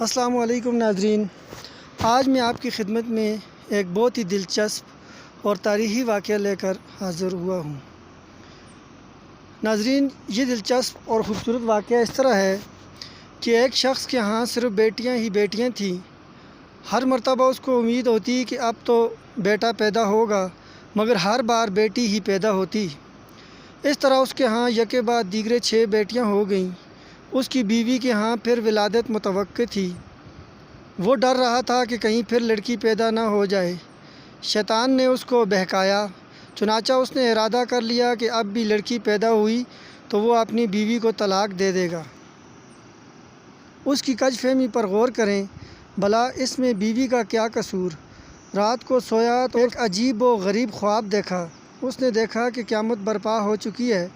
السلام علیکم ناظرین، آج میں آپ کی خدمت میں ایک بہت ہی دلچسپ اور تاریخی واقعہ لے کر حاضر ہوا ہوں۔ ناظرین، یہ دلچسپ اور خوبصورت واقعہ اس طرح ہے کہ ایک شخص کے ہاں صرف بیٹیاں ہی بیٹیاں تھیں۔ ہر مرتبہ اس کو امید ہوتی کہ اب تو بیٹا پیدا ہوگا، مگر ہر بار بیٹی ہی پیدا ہوتی۔ اس طرح اس کے ہاں یکے بعد دیگرے 6 بیٹیاں ہو گئیں۔ اس کی بیوی کے ہاں پھر ولادت متوقع تھی۔ وہ ڈر رہا تھا کہ کہیں پھر لڑکی پیدا نہ ہو جائے۔ شیطان نے اس کو بہکایا، چنانچہ اس نے ارادہ کر لیا کہ اب بھی لڑکی پیدا ہوئی تو وہ اپنی بیوی کو طلاق دے دے گا۔ اس کی کج فہمی پر غور کریں، بھلا اس میں بیوی کا کیا قصور؟ رات کو سویا تو ایک عجیب و غریب خواب دیکھا۔ اس نے دیکھا کہ قیامت برپا ہو چکی ہے۔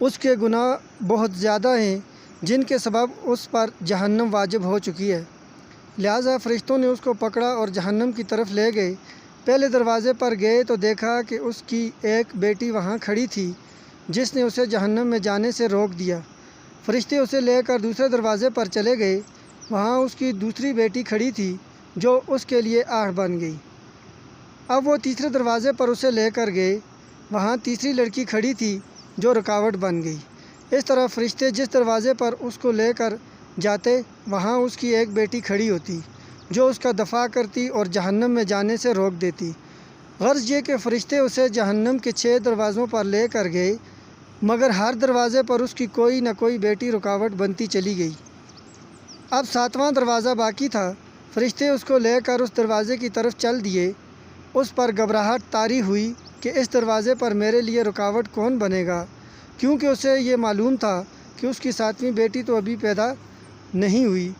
اس کے گناہ بہت زیادہ ہیں جن کے سبب اس پر جہنم واجب ہو چکی ہے۔ لہٰذا فرشتوں نے اس کو پکڑا اور جہنم کی طرف لے گئے۔ پہلے دروازے پر گئے تو دیکھا کہ اس کی ایک بیٹی وہاں کھڑی تھی جس نے اسے جہنم میں جانے سے روک دیا۔ فرشتے اسے لے کر دوسرے دروازے پر چلے گئے۔ وہاں اس کی دوسری بیٹی کھڑی تھی جو اس کے لیے آڑ بن گئی۔ اب وہ تیسرے دروازے پر اسے لے کر گئے۔ وہاں تیسری لڑکی کھڑی تھی جو رکاوٹ بن گئی۔ اس طرح فرشتے جس دروازے پر اس کو لے کر جاتے وہاں اس کی ایک بیٹی کھڑی ہوتی جو اس کا دفاع کرتی اور جہنم میں جانے سے روک دیتی۔ غرض یہ کہ فرشتے اسے جہنم کے 6 دروازوں پر لے کر گئے، مگر ہر دروازے پر اس کی کوئی نہ کوئی بیٹی رکاوٹ بنتی چلی گئی۔ اب 7واں دروازہ باقی تھا۔ فرشتے اس کو لے کر اس دروازے کی طرف چل دیے۔ اس پر گھبراہٹ طاری ہوئی کہ اس دروازے پر میرے لیے رکاوٹ کون بنے گا، کیونکہ اسے یہ معلوم تھا کہ اس کی 7ویں بیٹی تو ابھی پیدا نہیں ہوئی۔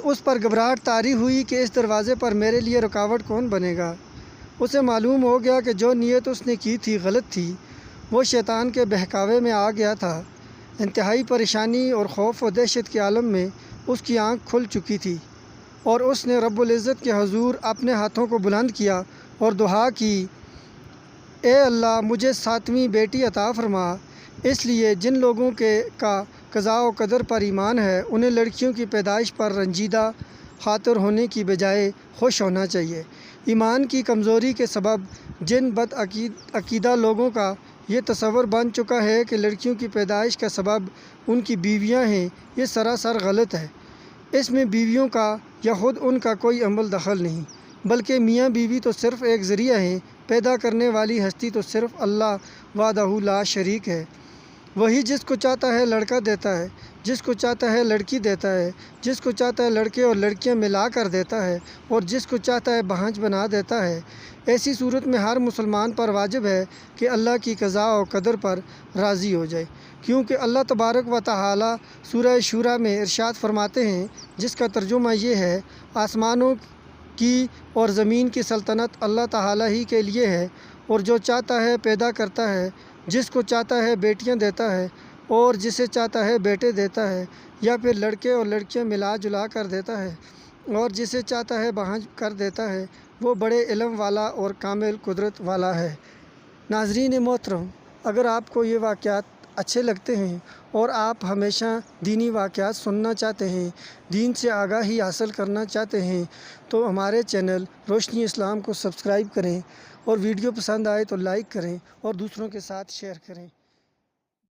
اس پر گھبراہٹ طاری ہوئی کہ اس دروازے پر میرے لیے رکاوٹ کون بنے گا۔ اسے معلوم ہو گیا کہ جو نیت اس نے کی تھی غلط تھی۔ وہ شیطان کے بہکاوے میں آ گیا تھا۔ انتہائی پریشانی اور خوف و دہشت کے عالم میں اس کی آنکھ کھل چکی تھی اور اس نے رب العزت کے حضور اپنے ہاتھوں کو بلند کیا اور دعا کی، اے اللہ مجھے 7ویں بیٹی عطا فرما۔ اس لیے جن لوگوں کا قضاء و قدر پر ایمان ہے انہیں لڑکیوں کی پیدائش پر رنجیدہ خاطر ہونے کی بجائے خوش ہونا چاہیے۔ ایمان کی کمزوری کے سبب جن بد عقیدہ لوگوں کا یہ تصور بن چکا ہے کہ لڑکیوں کی پیدائش کا سبب ان کی بیویاں ہیں، یہ سراسر غلط ہے۔ اس میں بیویوں کا یا خود ان کا کوئی عمل دخل نہیں، بلکہ میاں بیوی تو صرف ایک ذریعہ ہیں۔ پیدا کرنے والی ہستی تو صرف اللہ وحدہ لا شریک ہے۔ وہی جس کو چاہتا ہے لڑکا دیتا ہے، جس کو چاہتا ہے لڑکی دیتا ہے، جس کو چاہتا ہے لڑکے اور لڑکیاں ملا کر دیتا ہے اور جس کو چاہتا ہے بھانج بنا دیتا ہے۔ ایسی صورت میں ہر مسلمان پر واجب ہے کہ اللہ کی قضاء و قدر پر راضی ہو جائے، کیونکہ اللہ تبارک و تعالی سورہ شورى میں ارشاد فرماتے ہیں، جس کا ترجمہ یہ ہے، آسمانوں کی اور زمین کی سلطنت اللہ تعالی ہی کے لیے ہے، اور جو چاہتا ہے پیدا کرتا ہے، جس کو چاہتا ہے بیٹیاں دیتا ہے اور جسے چاہتا ہے بیٹے دیتا ہے، یا پھر لڑکے اور لڑکیاں ملا جلا کر دیتا ہے، اور جسے چاہتا ہے بھانج کر دیتا ہے۔ وہ بڑے علم والا اور کامل قدرت والا ہے۔ ناظرین محترم، اگر آپ کو یہ واقعات اچھے لگتے ہیں اور آپ ہمیشہ دینی واقعات سننا چاہتے ہیں، دین سے آگاہی حاصل کرنا چاہتے ہیں، تو ہمارے چینل روشنی اسلام کو سبسکرائب کریں، اور ویڈیو پسند آئے تو لائک کریں اور دوسروں کے ساتھ شیئر کریں۔